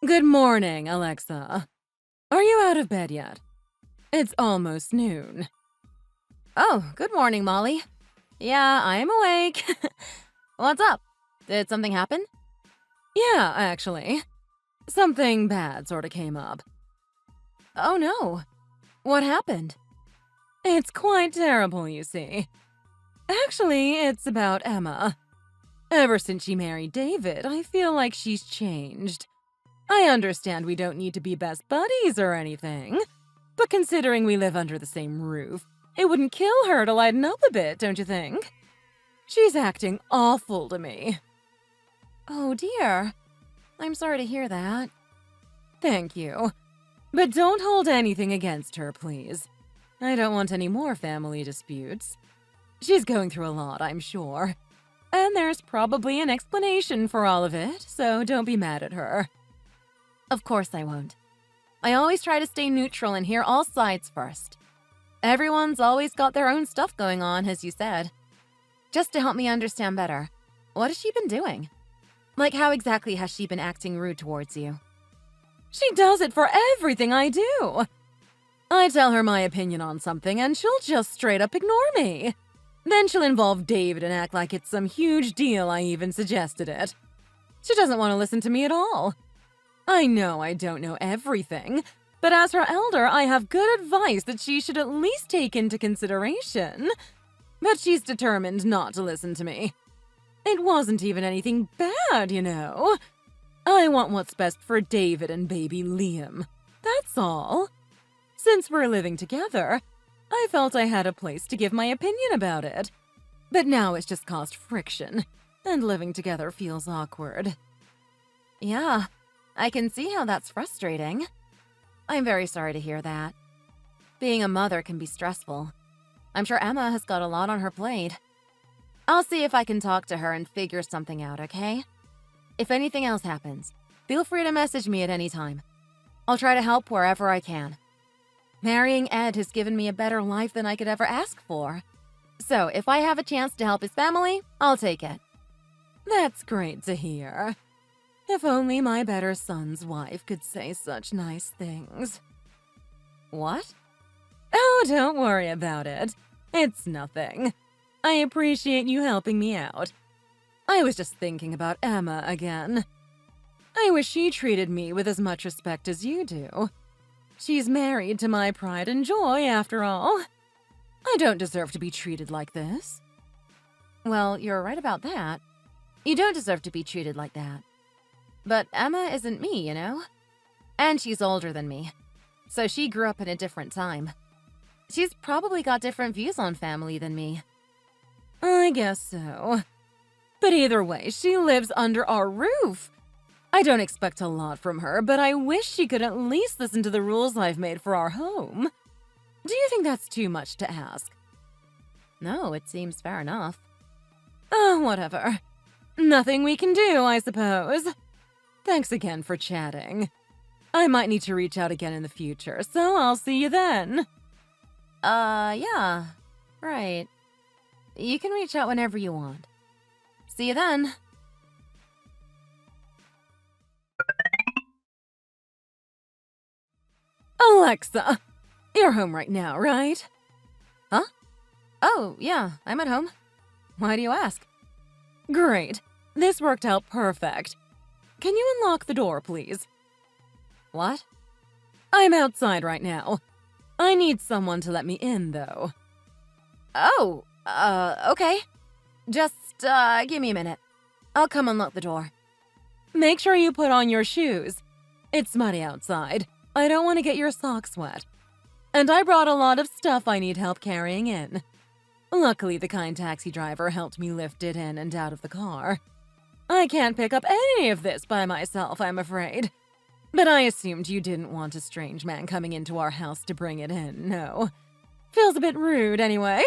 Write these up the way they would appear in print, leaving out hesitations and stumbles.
Good morning, Alexa. Are you out of bed yet? It's almost noon. Oh, good morning, Molly. Yeah, I'm awake. What's up? Did something happen? Yeah, actually. Something bad sorta came up. Oh no. What happened? It's quite terrible, you see. Actually, it's about Emma. Ever since she married David, I feel like she's changed. I understand we don't need to be best buddies or anything, but considering we live under the same roof, it wouldn't kill her to lighten up a bit, don't you think? She's acting awful to me. Oh dear. I'm sorry to hear that. Thank you. But don't hold anything against her, please. I don't want any more family disputes. She's going through a lot, I'm sure. And there's probably an explanation for all of it, so don't be mad at her. Of course I won't. I always try to stay neutral and hear all sides first. Everyone's always got their own stuff going on, as you said. Just to help me understand better, what has she been doing? Like, how exactly has she been acting rude towards you? She does it for everything I do. I tell her my opinion on something and she'll just straight up ignore me. Then she'll involve David and act like it's some huge deal I even suggested it. She doesn't want to listen to me at all. I know I don't know everything, but as her elder, I have good advice that she should at least take into consideration. But she's determined not to listen to me. It wasn't even anything bad, you know. I want what's best for David and baby Liam. That's all. Since we're living together, I felt I had a place to give my opinion about it. But now it's just caused friction, and living together feels awkward. Yeah, I can see how that's frustrating. I'm very sorry to hear that. Being a mother can be stressful. I'm sure Emma has got a lot on her plate. I'll see if I can talk to her and figure something out, okay? If anything else happens, feel free to message me at any time. I'll try to help wherever I can. Marrying Ed has given me a better life than I could ever ask for. So if I have a chance to help his family, I'll take it. That's great to hear. If only my better son's wife could say such nice things. What? Oh, don't worry about it. It's nothing. I appreciate you helping me out. I was just thinking about Emma again. I wish she treated me with as much respect as you do. She's married to my pride and joy, after all. I don't deserve to be treated like this. Well, you're right about that. You don't deserve to be treated like that. But Emma isn't me, you know? And she's older than me. So she grew up in a different time. She's probably got different views on family than me. I guess so. But either way, she lives under our roof. I don't expect a lot from her, but I wish she could at least listen to the rules I've made for our home. Do you think that's too much to ask? No, it seems fair enough. Oh, whatever. Nothing we can do, I suppose. Thanks again for chatting. I might need to reach out again in the future, so I'll see you then. Yeah. Right. You can reach out whenever you want. See you then. Alexa, you're home right now, right? Huh? Oh, yeah, I'm at home. Why do you ask? Great. This worked out perfect. Can you unlock the door, please? What? I'm outside right now. I need someone to let me in, though. Oh, okay. Just, give me a minute. I'll come unlock the door. Make sure you put on your shoes. It's muddy outside. I don't want to get your socks wet. And I brought a lot of stuff I need help carrying in. Luckily, the kind taxi driver helped me lift it in and out of the car. I can't pick up any of this by myself, I'm afraid. But I assumed you didn't want a strange man coming into our house to bring it in, no. Feels a bit rude, anyway.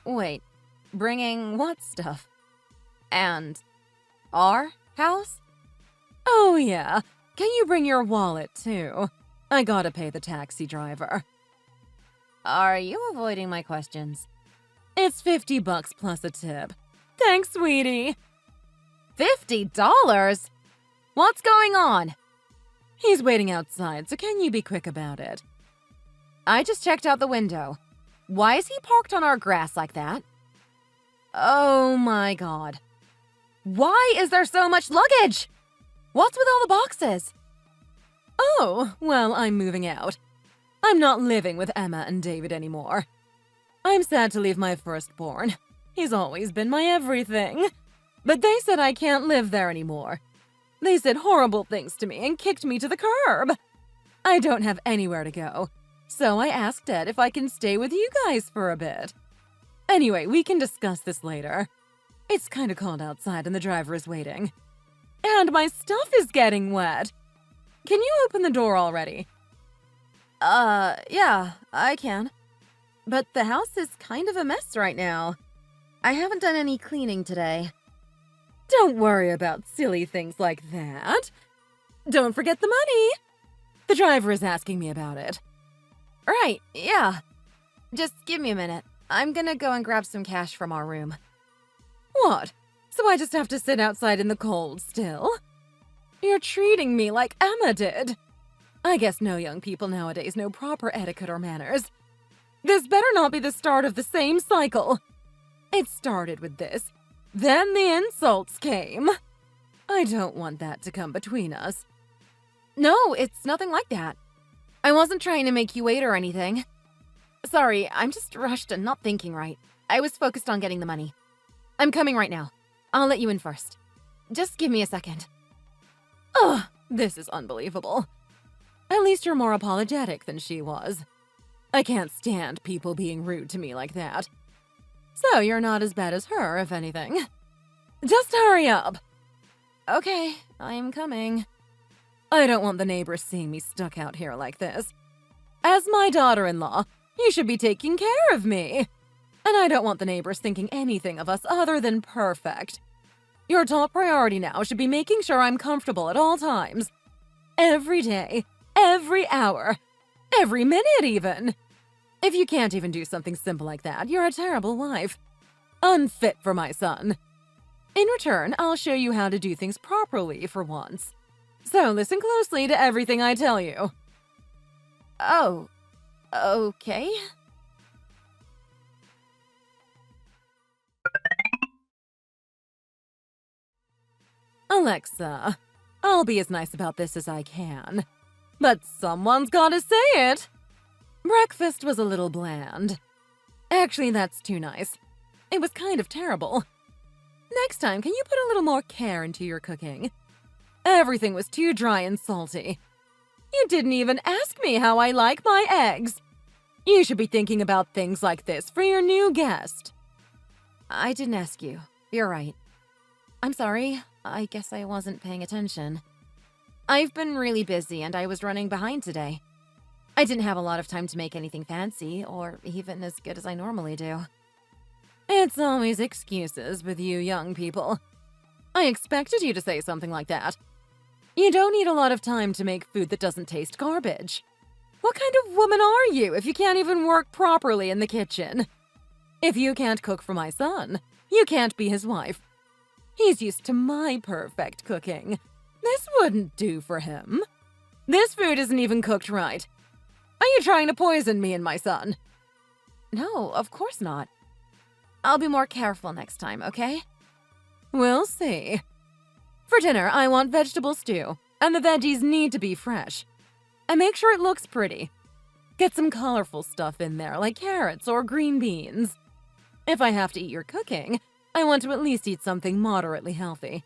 Wait, bringing what stuff? And our house? Oh, yeah. Can you bring your wallet, too? I gotta pay the taxi driver. Are you avoiding my questions? It's $50 plus a tip. Thanks, sweetie. $50? What's going on? He's waiting outside, so can you be quick about it? I just checked out the window. Why is he parked on our grass like that? Oh my god. Why is there so much luggage? What's with all the boxes? Oh, well, I'm moving out. I'm not living with Emma and David anymore. I'm sad to leave my firstborn. He's always been my everything. But they said I can't live there anymore. They said horrible things to me and kicked me to the curb. I don't have anywhere to go, so I asked Ed if I can stay with you guys for a bit. Anyway, we can discuss this later. It's kind of cold outside and the driver is waiting. And my stuff is getting wet. Can you open the door already? Yeah, I can. But the house is kind of a mess right now. I haven't done any cleaning today. Don't worry about silly things like that. Don't forget the money. The driver is asking me about it. Right, yeah. Just give me a minute. I'm gonna go and grab some cash from our room. What? So I just have to sit outside in the cold still? You're treating me like Emma did. I guess no young people nowadays know proper etiquette or manners. This better not be the start of the same cycle. It started with this. Then the insults came. I don't want that to come between us. No, it's nothing like that. I wasn't trying to make you wait or anything. Sorry, I'm just rushed and not thinking right. I was focused on getting the money. I'm coming right now. I'll let you in first. Just give me a second. Ugh, this is unbelievable. At least you're more apologetic than she was. I can't stand people being rude to me like that. So you're not as bad as her, if anything. Just hurry up. Okay, I'm coming. I don't want the neighbors seeing me stuck out here like this. As my daughter-in-law, you should be taking care of me. And I don't want the neighbors thinking anything of us other than perfect. Your top priority now should be making sure I'm comfortable at all times. Every day, every hour, every minute even. If you can't even do something simple like that, you're a terrible wife. Unfit for my son. In return, I'll show you how to do things properly for once. So listen closely to everything I tell you. Oh, okay. Alexa, I'll be as nice about this as I can. But someone's gotta say it. Breakfast was a little bland. Actually, that's too nice. It was kind of terrible. Next time, can you put a little more care into your cooking? Everything was too dry and salty. You didn't even ask me how I like my eggs. You should be thinking about things like this for your new guest. I didn't ask you. You're right. I'm sorry. I guess I wasn't paying attention. I've been really busy and I was running behind today. I didn't have a lot of time to make anything fancy or even as good as I normally do. It's always excuses with you young people. I expected you to say something like that. You don't need a lot of time to make food that doesn't taste garbage. What kind of woman are you if you can't even work properly in the kitchen? If you can't cook for my son, you can't be his wife. He's used to my perfect cooking. This wouldn't do for him. This food isn't even cooked right. Are you trying to poison me and my son? No, of course not. I'll be more careful next time, okay? We'll see. For dinner, I want vegetable stew, and the veggies need to be fresh. And make sure it looks pretty. Get some colorful stuff in there, like carrots or green beans. If I have to eat your cooking, I want to at least eat something moderately healthy.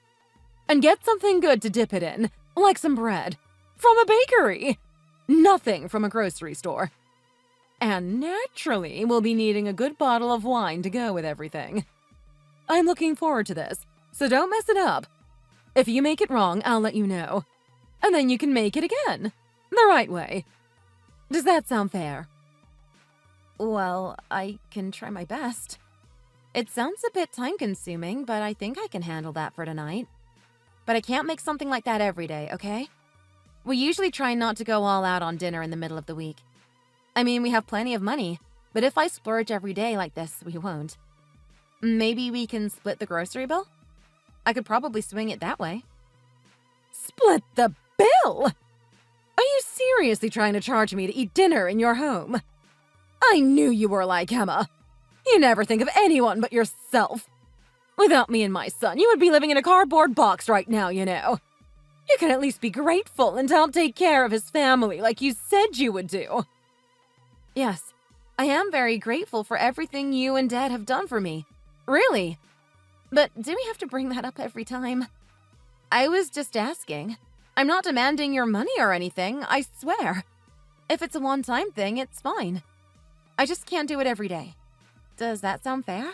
And get something good to dip it in, like some bread. From a bakery! Nothing from a grocery store. And naturally, we'll be needing a good bottle of wine to go with everything. I'm looking forward to this, so don't mess it up. If you make it wrong, I'll let you know. And then you can make it again. The right way. Does that sound fair? Well, I can try my best. It sounds a bit time-consuming, but I think I can handle that for tonight. But I can't make something like that every day, okay? We usually try not to go all out on dinner in the middle of the week. I mean, we have plenty of money, but if I splurge every day like this, we won't. Maybe we can split the grocery bill? I could probably swing it that way. Split Split the bill? Are you seriously trying to charge me to eat dinner in your home? I knew you were like Emma. You never think of anyone but yourself. Without me and my son, you would be living in a cardboard box right now, you know. You can at least be grateful and help take care of his family like you said you would do. Yes, I am very grateful for everything you and Dad have done for me. Really. But do we have to bring that up every time? I was just asking. I'm not demanding your money or anything, I swear. If it's a one-time thing, it's fine. I just can't do it every day. Does that sound fair?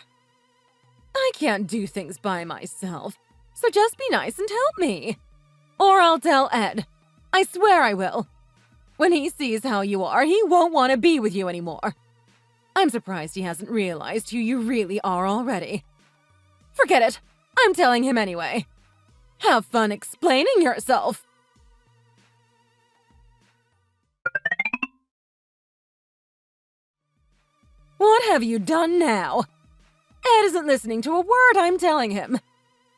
I can't do things by myself, so just be nice and help me. Or I'll tell Ed. I swear I will. When he sees how you are, he won't want to be with you anymore. I'm surprised he hasn't realized who you really are already. Forget it. I'm telling him anyway. Have fun explaining yourself. What have you done now? Ed isn't listening to a word I'm telling him.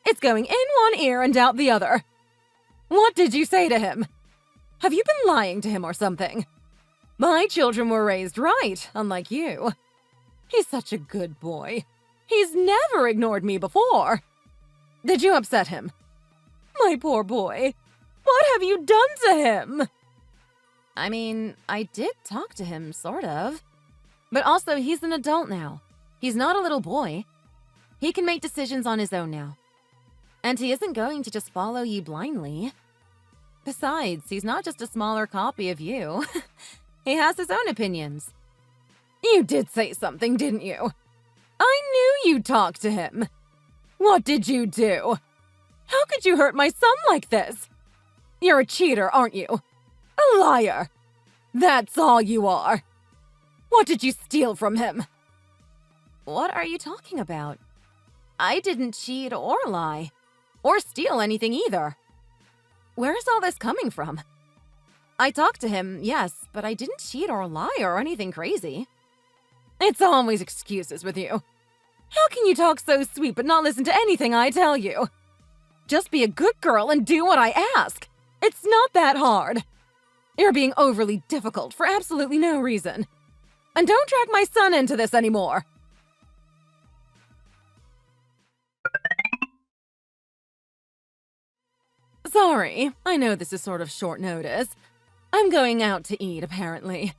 It's going in one ear and out the other. What did you say to him? Have you been lying to him or something? My children were raised right, unlike you. He's such a good boy. He's never ignored me before. Did you upset him? My poor boy. What have you done to him? I mean, I did talk to him, sort of. But also, he's an adult now. He's not a little boy. He can make decisions on his own now. And he isn't going to just follow you blindly. Besides, he's not just a smaller copy of you. He has his own opinions. You did say something, didn't you? I knew you talked to him. What did you do? How could you hurt my son like this? You're a cheater, aren't you? A liar. That's all you are. What did you steal from him? What are you talking about? I didn't cheat or lie. Or steal anything either. Where's all this coming from? I talked to him, yes, but I didn't cheat or lie or anything crazy. It's always excuses with you. How can you talk so sweet but not listen to anything I tell you? Just be a good girl and do what I ask. It's not that hard. You're being overly difficult for absolutely no reason. And don't drag my son into this anymore. Sorry, I know this is sort of short notice. I'm going out to eat, apparently.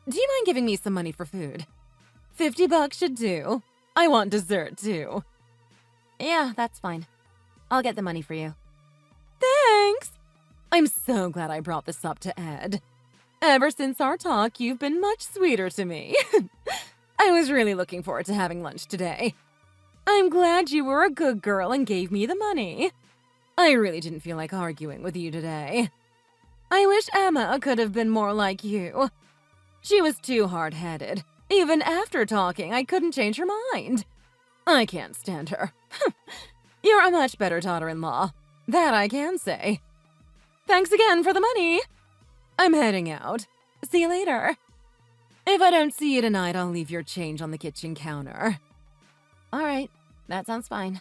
Do you mind giving me some money for food? $50 should do. I want dessert, too. Yeah, that's fine. I'll get the money for you. Thanks! I'm so glad I brought this up to Ed. Ever since our talk, you've been much sweeter to me. I was really looking forward to having lunch today. I'm glad you were a good girl and gave me the money. I really didn't feel like arguing with you today. I wish Emma could have been more like you. She was too hard-headed. Even after talking, I couldn't change her mind. I can't stand her. You're a much better daughter-in-law. That I can say. Thanks again for the money. I'm heading out. See you later. If I don't see you tonight, I'll leave your change on the kitchen counter. All right, that sounds fine.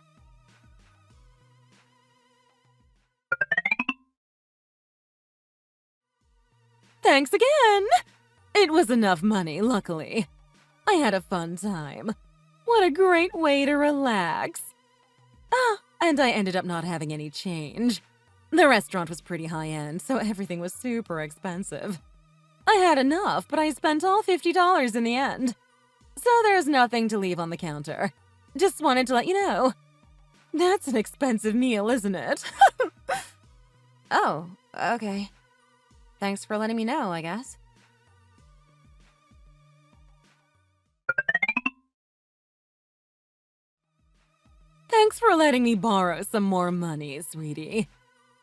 Thanks again! It was enough money, luckily. I had a fun time. What a great way to relax. And I ended up not having any change. The restaurant was pretty high-end, so everything was super expensive. I had enough, but I spent all $50 in the end. So there's nothing to leave on the counter. Just wanted to let you know. That's an expensive meal, isn't it? Oh, okay. Thanks for letting me know, I guess. Thanks for letting me borrow some more money, sweetie.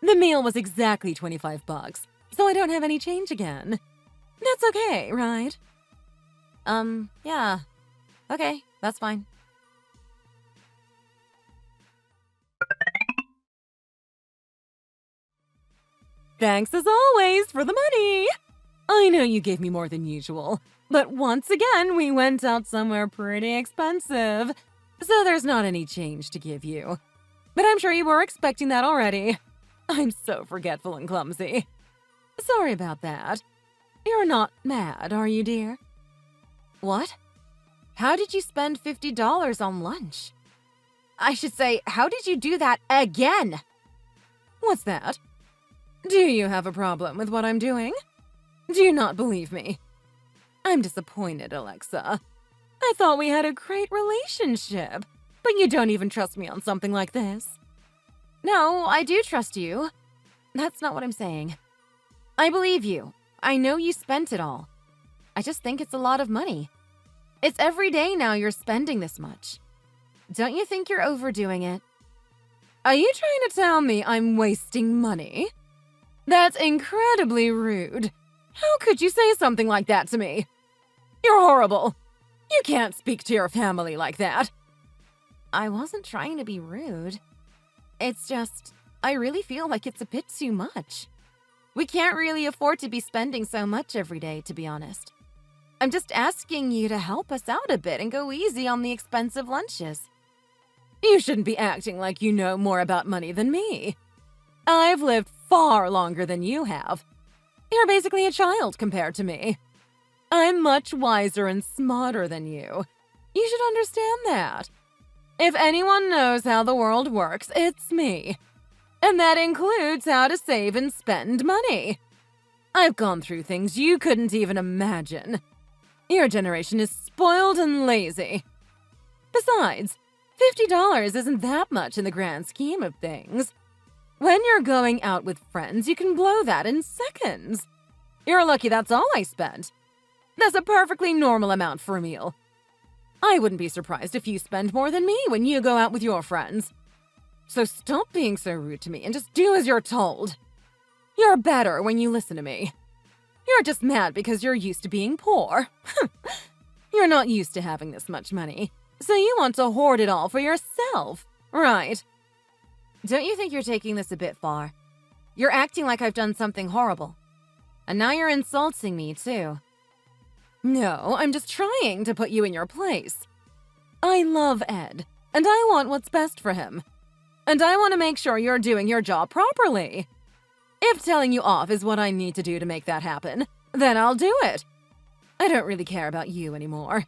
The meal was exactly $25, so I don't have any change again. That's okay, right? Yeah. Okay, that's fine. Thanks as always for the money! I know you gave me more than usual, but once again we went out somewhere pretty expensive, so there's not any change to give you. But I'm sure you were expecting that already. I'm so forgetful and clumsy. Sorry about that. You're not mad, are you, dear? What? How did you spend $50 on lunch? I should say, how did you do that again? What's that? Do you have a problem with what I'm doing? Do you not believe me? I'm disappointed, Alexa. I thought we had a great relationship, but you don't even trust me on something like this. No, I do trust you. That's not what I'm saying. I believe you. I know you spent it all. I just think it's a lot of money. It's every day now you're spending this much. Don't you think you're overdoing it? Are you trying to tell me I'm wasting money? That's incredibly rude. How could you say something like that to me? You're horrible. You can't speak to your family like that. I wasn't trying to be rude. It's just, I really feel like it's a bit too much. We can't really afford to be spending so much every day, to be honest. I'm just asking you to help us out a bit and go easy on the expensive lunches. You shouldn't be acting like you know more about money than me. I've lived far longer than you have. You're basically a child compared to me. I'm much wiser and smarter than you. You should understand that. If anyone knows how the world works, it's me. And that includes how to save and spend money. I've gone through things you couldn't even imagine. Your generation is spoiled and lazy. Besides, $50 isn't that much in the grand scheme of things. When you're going out with friends, you can blow that in seconds. You're lucky that's all I spent. That's a perfectly normal amount for a meal. I wouldn't be surprised if you spend more than me when you go out with your friends. So stop being so rude to me and just do as you're told. You're better when you listen to me. You're just mad because you're used to being poor. You're not used to having this much money, so you want to hoard it all for yourself, right? Don't you think you're taking this a bit far? You're acting like I've done something horrible. And now you're insulting me, too. No, I'm just trying to put you in your place. I love Ed, and I want what's best for him. And I want to make sure you're doing your job properly. If telling you off is what I need to do to make that happen, then I'll do it. I don't really care about you anymore.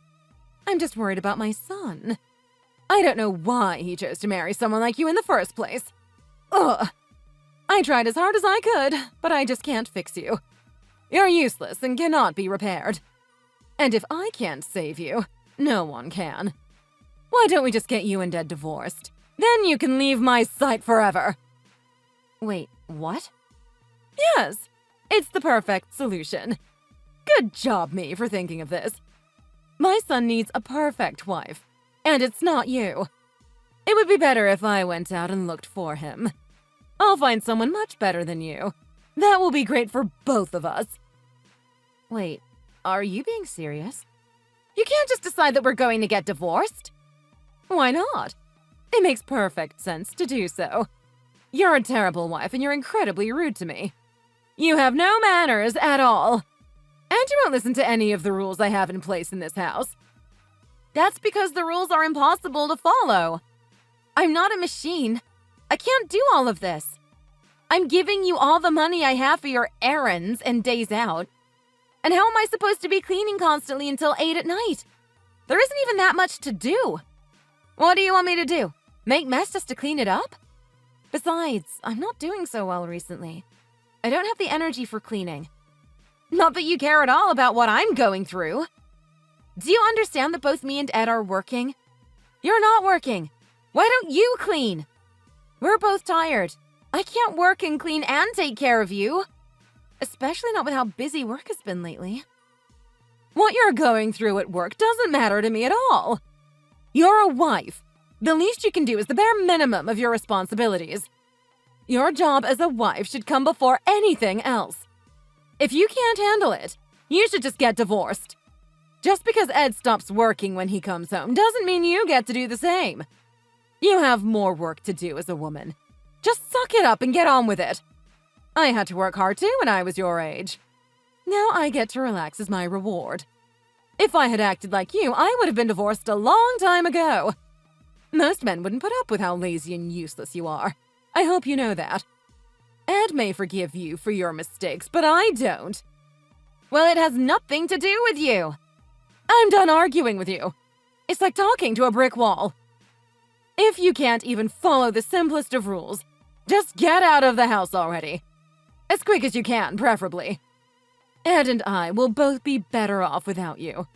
I'm just worried about my son. I don't know why he chose to marry someone like you in the first place. Ugh. I tried as hard as I could, but I just can't fix you. You're useless and cannot be repaired. And if I can't save you, no one can. Why don't we just get you and Ed divorced? Then you can leave my sight forever. Wait, what? Yes, it's the perfect solution. Good job, me, for thinking of this. My son needs a perfect wife, and it's not you. It would be better if I went out and looked for him. I'll find someone much better than you. That will be great for both of us. Wait, are you being serious? You can't just decide that we're going to get divorced. Why not? It makes perfect sense to do so. You're a terrible wife and you're incredibly rude to me. You have no manners at all. And you won't listen to any of the rules I have in place in this house. That's because the rules are impossible to follow. I'm not a machine. I can't do all of this. I'm giving you all the money I have for your errands and days out. And how am I supposed to be cleaning constantly until 8 at night? There isn't even that much to do. What do you want me to do? Make mess just to clean it up? Besides, I'm not doing so well recently. I don't have the energy for cleaning. Not that you care at all about what I'm going through. Do you understand that both me and Ed are working? You're not working. Why don't you clean? We're both tired. I can't work and clean and take care of you. Especially not with how busy work has been lately. What you're going through at work doesn't matter to me at all. You're a wife. The least you can do is the bare minimum of your responsibilities. Your job as a wife should come before anything else. If you can't handle it, you should just get divorced. Just because Ed stops working when he comes home doesn't mean you get to do the same. You have more work to do as a woman. Just suck it up and get on with it. I had to work hard too when I was your age. Now I get to relax as my reward. If I had acted like you, I would have been divorced a long time ago. Most men wouldn't put up with how lazy and useless you are. I hope you know that. Ed may forgive you for your mistakes, but I don't. Well, it has nothing to do with you. I'm done arguing with you. It's like talking to a brick wall. If you can't even follow the simplest of rules, just get out of the house already. As quick as you can, preferably. Ed and I will both be better off without you.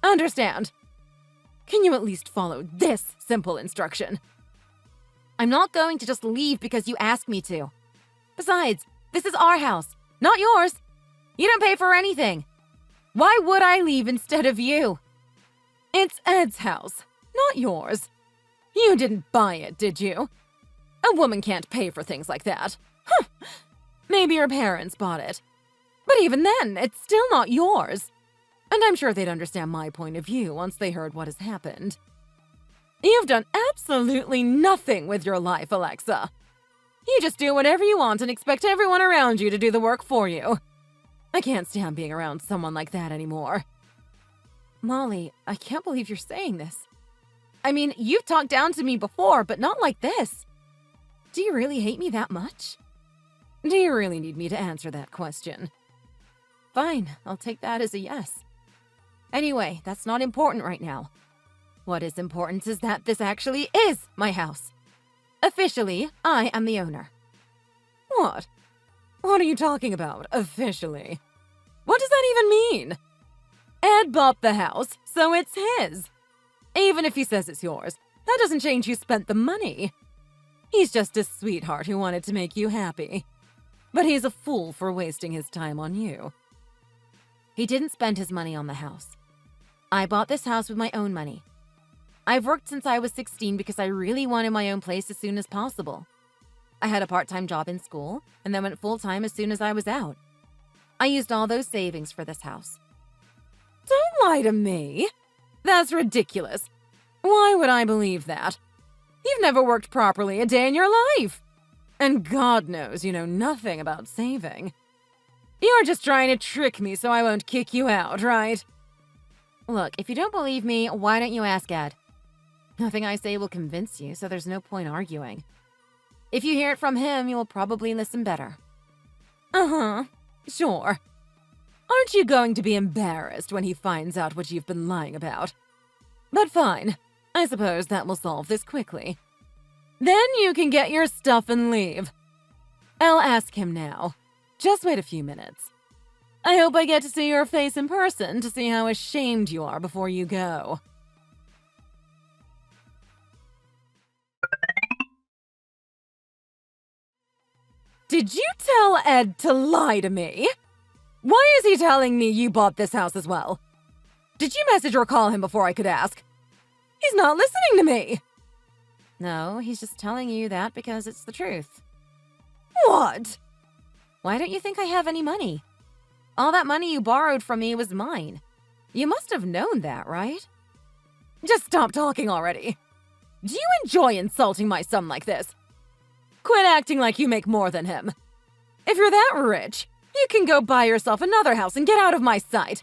Understand? Can you at least follow this simple instruction? I'm not going to just leave because you ask me to. Besides, this is our house, not yours. You don't pay for anything. Why would I leave instead of you? It's Ed's house, not yours. You didn't buy it, did you? A woman can't pay for things like that. Huh. Maybe your parents bought it. But even then, it's still not yours. And I'm sure they'd understand my point of view once they heard what has happened. You've done absolutely nothing with your life, Alexa. You just do whatever you want and expect everyone around you to do the work for you. I can't stand being around someone like that anymore. Molly, I can't believe you're saying this. I mean, you've talked down to me before, but not like this. Do you really hate me that much? Do you really need me to answer that question? Fine, I'll take that as a yes. Anyway, that's not important right now. What is important is that this actually is my house. Officially, I am the owner. What? What are you talking about, officially? What does that even mean? Ed bought the house, so it's his. Even if he says it's yours, that doesn't change who spent the money. He's just a sweetheart who wanted to make you happy. But he's a fool for wasting his time on you. He didn't spend his money on the house. I bought this house with my own money. I've worked since I was 16 because I really wanted my own place as soon as possible. I had a part-time job in school and then went full-time as soon as I was out. I used all those savings for this house. Don't lie to me. That's ridiculous. Why would I believe that? You've never worked properly a day in your life. And God knows you know nothing about saving. You're just trying to trick me so I won't kick you out, right? Look, if you don't believe me, why don't you ask Ed? Nothing I say will convince you, so there's no point arguing. If you hear it from him, you will probably listen better. Uh-huh, sure. Aren't you going to be embarrassed when he finds out what you've been lying about? But fine, I suppose that will solve this quickly. Then you can get your stuff and leave. I'll ask him now. Just wait a few minutes. I hope I get to see your face in person to see how ashamed you are before you go. Did you tell Ed to lie to me? Why is he telling me you bought this house as well? Did you message or call him before I could ask? He's not listening to me. No, he's just telling you that because it's the truth. What? Why don't you think I have any money? All that money you borrowed from me was mine. You must have known that, right? Just stop talking already. Do you enjoy insulting my son like this? Quit acting like you make more than him. If you're that rich, you can go buy yourself another house and get out of my sight.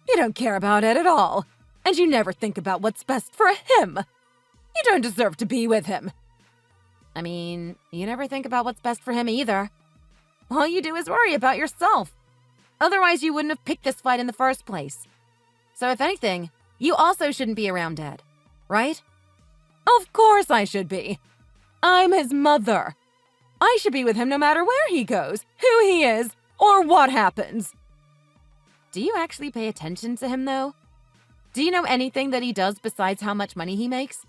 You don't care about Ed at all, and you never think about what's best for him. You don't deserve to be with him. I mean, you never think about what's best for him either. All you do is worry about yourself. Otherwise, you wouldn't have picked this fight in the first place. So if anything, you also shouldn't be around Ed, right? Of course I should be. I'm his mother. I should be with him no matter where he goes, who he is, or what happens. Do you actually pay attention to him, though? Do you know anything that he does besides how much money he makes?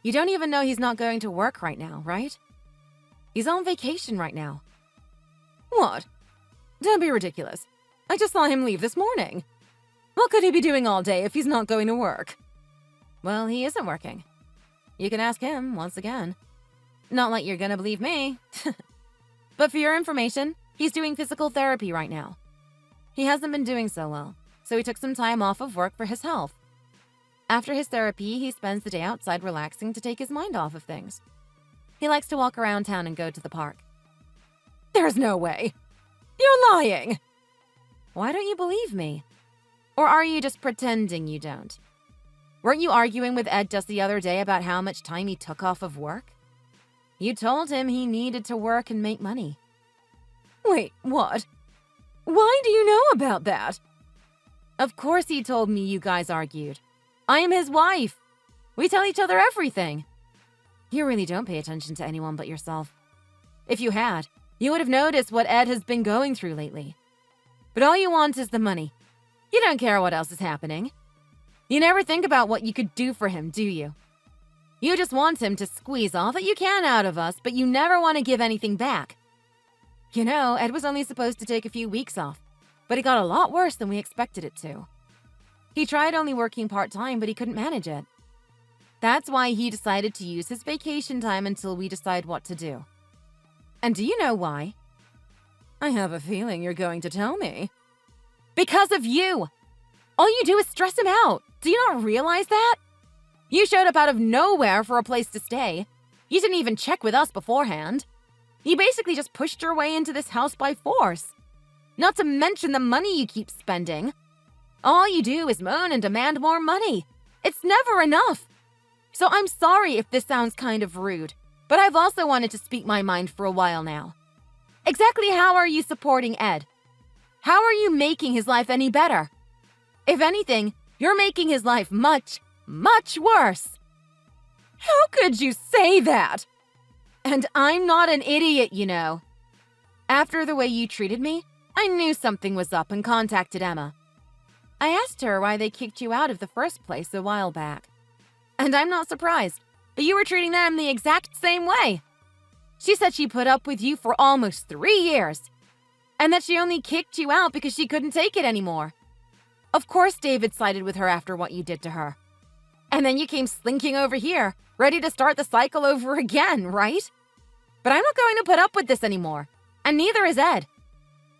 You don't even know he's not going to work right now, right? He's on vacation right now. What? Don't be ridiculous. I just saw him leave this morning. What could he be doing all day if he's not going to work? Well, he isn't working. You can ask him once again. Not like you're gonna believe me. But for your information, he's doing physical therapy right now. He hasn't been doing so well, so he took some time off of work for his health. After his therapy, he spends the day outside relaxing to take his mind off of things. He likes to walk around town and go to the park. There's no way. You're lying. Why don't you believe me? Or are you just pretending you don't? Weren't you arguing with Ed just the other day about how much time he took off of work? You told him he needed to work and make money. Wait, what? Why do you know about that? Of course he told me you guys argued. I am his wife. We tell each other everything. You really don't pay attention to anyone but yourself. If you had, you would have noticed what Ed has been going through lately. But all you want is the money. You don't care what else is happening. You never think about what you could do for him, do you? You just want him to squeeze all that you can out of us, but you never want to give anything back. You know, Ed was only supposed to take a few weeks off, but it got a lot worse than we expected it to. He tried only working part-time, but he couldn't manage it. That's why he decided to use his vacation time until we decide what to do. And do you know why? I have a feeling you're going to tell me. Because of you! All you do is stress him out. Do you not realize that? You showed up out of nowhere for a place to stay. You didn't even check with us beforehand. You basically just pushed your way into this house by force. Not to mention the money you keep spending. All you do is moan and demand more money. It's never enough. So I'm sorry if this sounds kind of rude, but I've also wanted to speak my mind for a while now. Exactly how are you supporting Ed? How are you making his life any better? If anything, you're making his life much, much worse. How could you say that? And I'm not an idiot, you know. After the way you treated me, I knew something was up and contacted Emma. I asked her why they kicked you out of the first place a while back. And I'm not surprised, but you were treating them the exact same way. She said she put up with you for almost 3 years, and that she only kicked you out because she couldn't take it anymore. Of course David sided with her after what you did to her. And then you came slinking over here, ready to start the cycle over again, right? But I'm not going to put up with this anymore, and neither is Ed.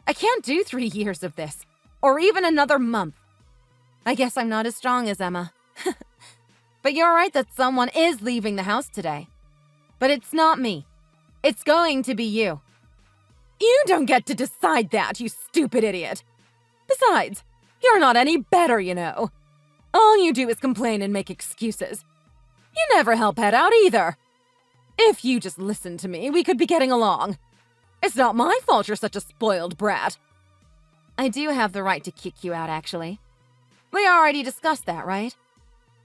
I can't do 3 years of this, or even another month. I guess I'm not as strong as Emma. But you're right that someone is leaving the house today. But it's not me. It's going to be you. You don't get to decide that, you stupid idiot. Besides, you're not any better, you know. All you do is complain and make excuses. You never help Ed out either. If you just listened to me, we could be getting along. It's not my fault you're such a spoiled brat. I do have the right to kick you out, actually. We already discussed that, right?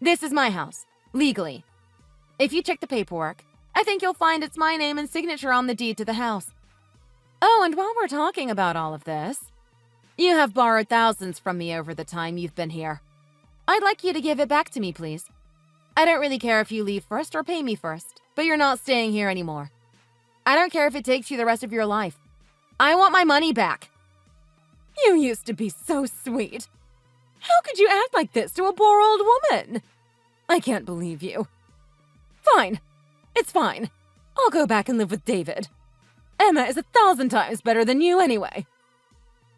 This is my house, legally. If you check the paperwork, I think you'll find it's my name and signature on the deed to the house. Oh, and while we're talking about all of this, you have borrowed thousands from me over the time you've been here. I'd like you to give it back to me, please. I don't really care if you leave first or pay me first, but you're not staying here anymore. I don't care if it takes you the rest of your life. I want my money back. You used to be so sweet. How could you act like this to a poor old woman? I can't believe you. Fine. It's fine. I'll go back and live with David. Emma is 1,000 times better than you anyway.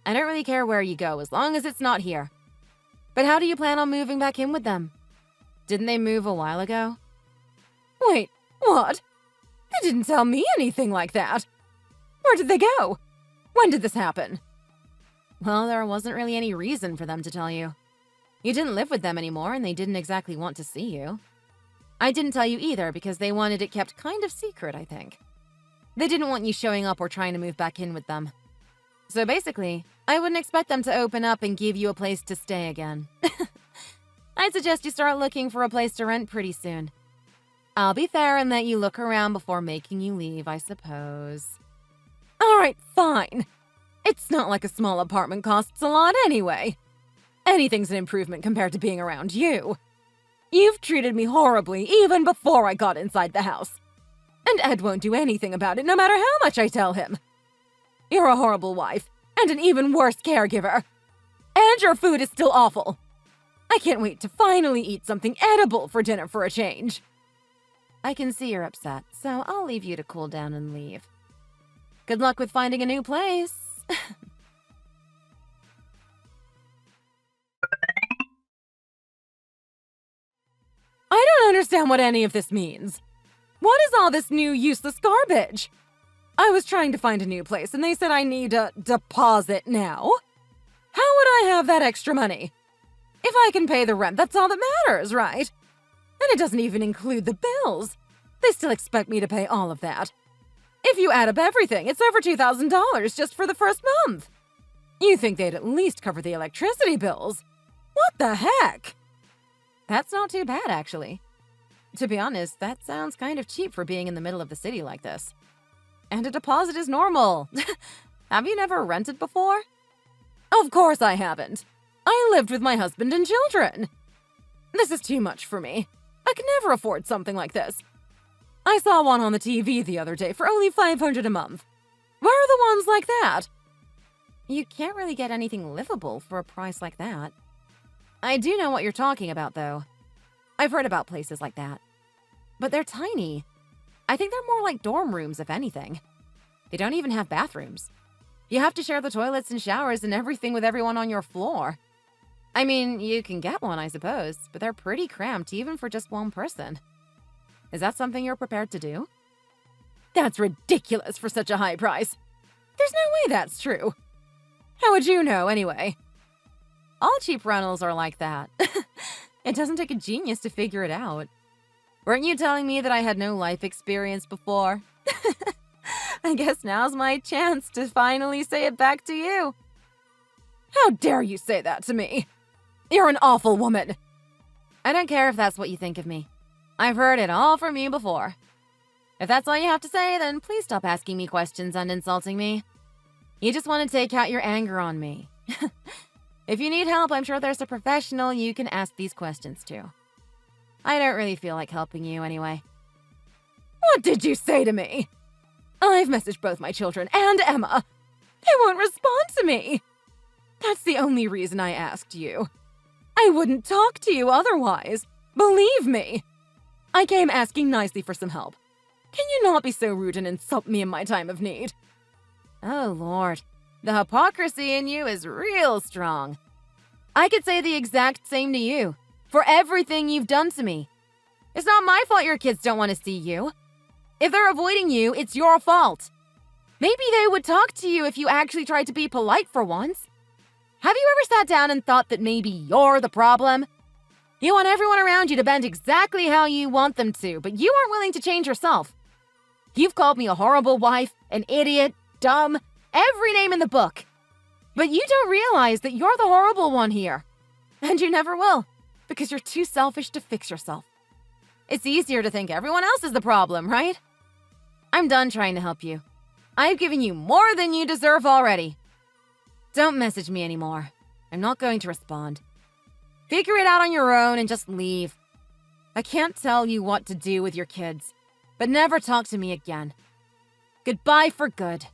I don't really care where you go as long as it's not here. But how do you plan on moving back in with them? Didn't they move a while ago? Wait, what? They didn't tell me anything like that. Where did they go? When did this happen? Well, there wasn't really any reason for them to tell you. You didn't live with them anymore, and they didn't exactly want to see you. I didn't tell you either because they wanted it kept kind of secret, I think. They didn't want you showing up or trying to move back in with them. So basically, I wouldn't expect them to open up and give you a place to stay again. I'd suggest you start looking for a place to rent pretty soon. I'll be fair and let you look around before making you leave, I suppose. All right, fine. It's not like a small apartment costs a lot anyway. Anything's an improvement compared to being around you. You've treated me horribly even before I got inside the house. And Ed won't do anything about it no matter how much I tell him. You're a horrible wife and an even worse caregiver. And your food is still awful. I can't wait to finally eat something edible for dinner for a change. I can see you're upset, so I'll leave you to cool down and leave. Good luck with finding a new place. I don't understand what any of this means. What is all this new useless garbage? I was trying to find a new place and they said I need a deposit now. How would I have that extra money? If I can pay the rent, that's all that matters, right? And it doesn't even include the bills. They still expect me to pay all of that. If you add up everything, it's over $2,000 just for the first month. You think they'd at least cover the electricity bills? What the heck? That's not too bad, actually. To be honest, that sounds kind of cheap for being in the middle of the city like this. And a deposit is normal. Have you never rented before? Of course I haven't. I lived with my husband and children. This is too much for me. I could never afford something like this. I saw one on the TV the other day for only $500 a month. Where are the ones like that? You can't really get anything livable for a price like that. I do know what you're talking about, though. I've heard about places like that. But they're tiny. I think they're more like dorm rooms, if anything. They don't even have bathrooms. You have to share the toilets and showers and everything with everyone on your floor. I mean, you can get one, I suppose, but they're pretty cramped even for just one person. Is that something you're prepared to do? That's ridiculous for such a high price. There's no way that's true. How would you know, anyway? All cheap rentals are like that. It doesn't take a genius to figure it out. Weren't you telling me that I had no life experience before? I guess now's my chance to finally say it back to you. How dare you say that to me? You're an awful woman. I don't care if that's what you think of me. I've heard it all from you before. If that's all you have to say, then please stop asking me questions and insulting me. You just want to take out your anger on me. If you need help, I'm sure there's a professional you can ask these questions to. I don't really feel like helping you anyway. What did you say to me? I've messaged both my children and Emma. They won't respond to me. That's the only reason I asked you. I wouldn't talk to you otherwise. Believe me. I came asking nicely for some help. Can you not be so rude and insult me in my time of need? Oh, Lord. The hypocrisy in you is real strong. I could say the exact same to you, for everything you've done to me. It's not my fault your kids don't want to see you. If they're avoiding you, it's your fault. Maybe they would talk to you if you actually tried to be polite for once. Have you ever sat down and thought that maybe you're the problem? You want everyone around you to bend exactly how you want them to, but you aren't willing to change yourself. You've called me a horrible wife, an idiot, dumb, every name in the book. But you don't realize that you're the horrible one here. And you never will, because you're too selfish to fix yourself. It's easier to think everyone else is the problem, right? I'm done trying to help you. I've given you more than you deserve already. Don't message me anymore. I'm not going to respond. Figure it out on your own and just leave. I can't tell you what to do with your kids, but never talk to me again. Goodbye for good.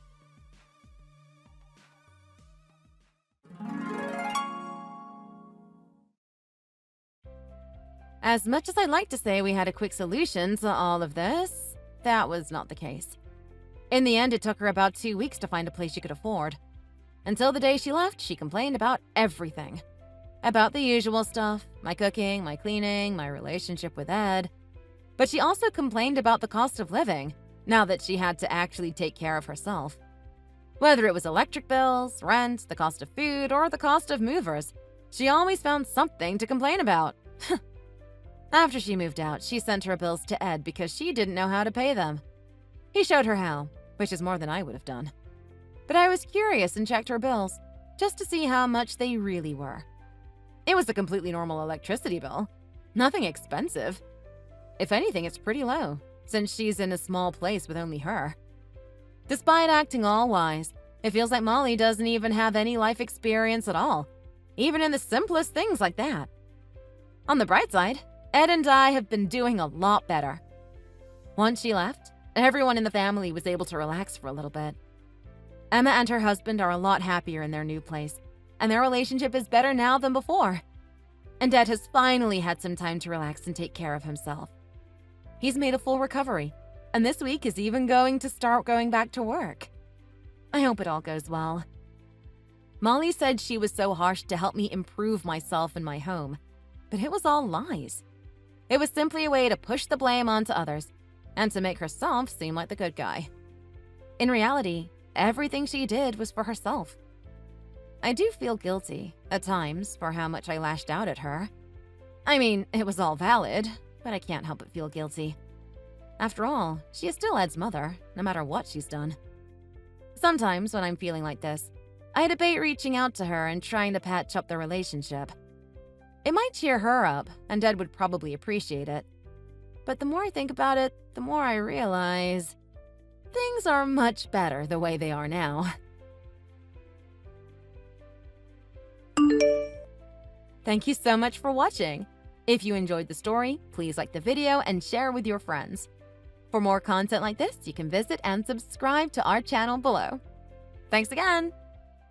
As much as I'd like to say we had a quick solution to all of this, that was not the case. In the end, it took her about 2 weeks to find a place she could afford. Until the day she left, she complained about everything. About the usual stuff, my cooking, my cleaning, my relationship with Ed. But she also complained about the cost of living, now that she had to actually take care of herself. Whether it was electric bills, rent, the cost of food, or the cost of movers, she always found something to complain about. After she moved out, she sent her bills to Ed because she didn't know how to pay them. He showed her how, which is more than I would have done. But I was curious and checked her bills, just to see how much they really were. It was a completely normal electricity bill. Nothing expensive. If anything, it's pretty low, since she's in a small place with only her. Despite acting all wise, it feels like Molly doesn't even have any life experience at all, even in the simplest things like that. On the bright side, Ed and I have been doing a lot better. Once she left, everyone in the family was able to relax for a little bit. Emma and her husband are a lot happier in their new place, and their relationship is better now than before. And Ed has finally had some time to relax and take care of himself. He's made a full recovery, and this week is even going to start going back to work. I hope it all goes well. Molly said she was so harsh to help me improve myself and my home, but it was all lies. It was simply a way to push the blame onto others and to make herself seem like the good guy. In reality, everything she did was for herself. I do feel guilty, at times, for how much I lashed out at her. I mean, it was all valid, but I can't help but feel guilty. After all, she is still Ed's mother, no matter what she's done. Sometimes, when I'm feeling like this, I debate reaching out to her and trying to patch up the relationship. It might cheer her up, and Ed would probably appreciate it. But the more I think about it, the more I realize things are much better the way they are now. Thank you so much for watching. If you enjoyed the story, please like the video and share with your friends. For more content like this, you can visit and subscribe to our channel below. Thanks again!